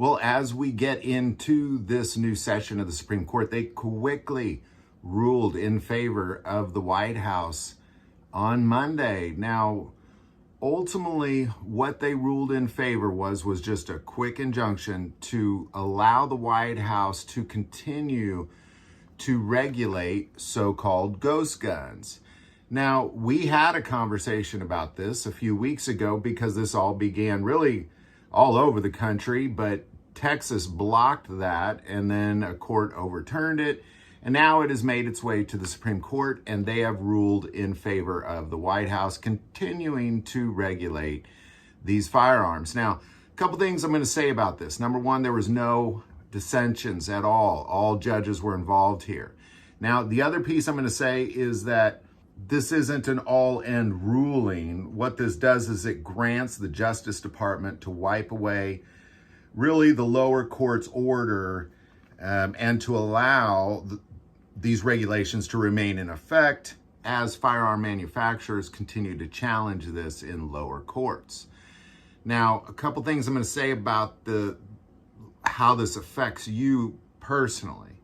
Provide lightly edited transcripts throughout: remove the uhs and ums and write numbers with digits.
Well, as we get into this new session of the Supreme Court, they quickly ruled in favor of the White House on Monday. Now, ultimately, what they ruled in favor was just a quick injunction to allow the White House to continue to regulate so-called ghost guns. Now, we had a conversation about this a few weeks ago because this all began really all over the country, but Texas blocked that, and then a court overturned it, and now it has made its way to the Supreme Court, and they have ruled in favor of the White House continuing to regulate these firearms. Now, a couple things I'm going to say about this. Number one, there was no dissensions at all. All judges were involved here. Now, the other piece I'm going to say is that this isn't an all-end ruling. What this does is it grants the Justice Department to wipe away really the lower court's order and to allow these regulations to remain in effect as firearm manufacturers continue to challenge this in lower courts. Now, a couple things I'm going to say about how this affects you personally,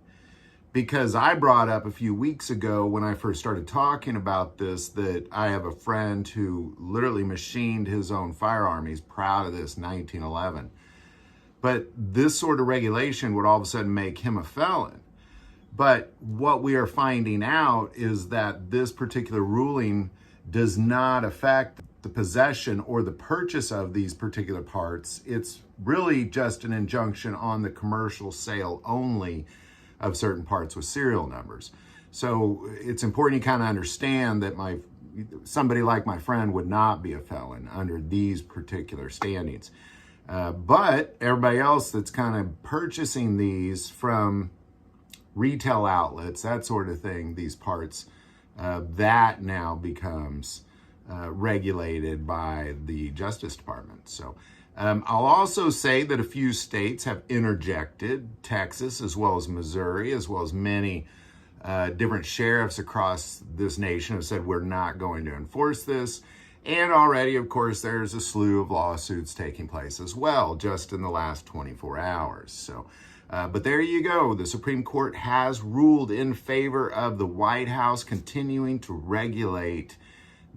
because I brought up a few weeks ago when I first started talking about this that I have a friend who literally machined his own firearm. He's proud of this 1911. But this sort of regulation would all of a sudden make him a felon. But what we are finding out is that this particular ruling does not affect the possession or the purchase of these particular parts. It's really just an injunction on the commercial sale only of certain parts with serial numbers. So it's important you kind of understand that somebody like my friend would not be a felon under these particular standings. But everybody else that's kind of purchasing these from retail outlets, that sort of thing, these parts, that now becomes regulated by the Justice Department. So I'll also say that a few states have interjected. Texas, as well as Missouri, as well as many different sheriffs across this nation have said we're not going to enforce this. And already, of course, there's a slew of lawsuits taking place as well, just in the last 24 hours. So, but there you go. The Supreme Court has ruled in favor of the White House continuing to regulate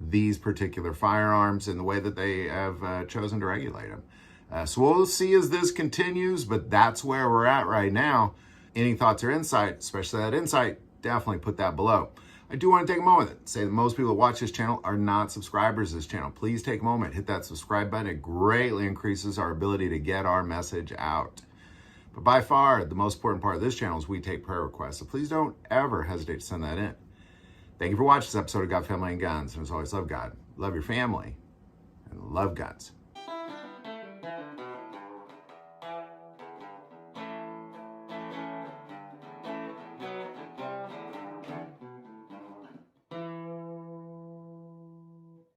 these particular firearms in the way that they have chosen to regulate them. So we'll see as this continues, but that's where we're at right now. Any thoughts or insight, especially that insight, definitely put that below. I do want to take a moment and say that most people that watch this channel are not subscribers to this channel. Please take a moment, hit that subscribe button. It greatly increases our ability to get our message out. But by far, the most important part of this channel is we take prayer requests. So please don't ever hesitate to send that in. Thank you for watching this episode of God, Family, and Guns. And as always, love God, love your family, and love guns.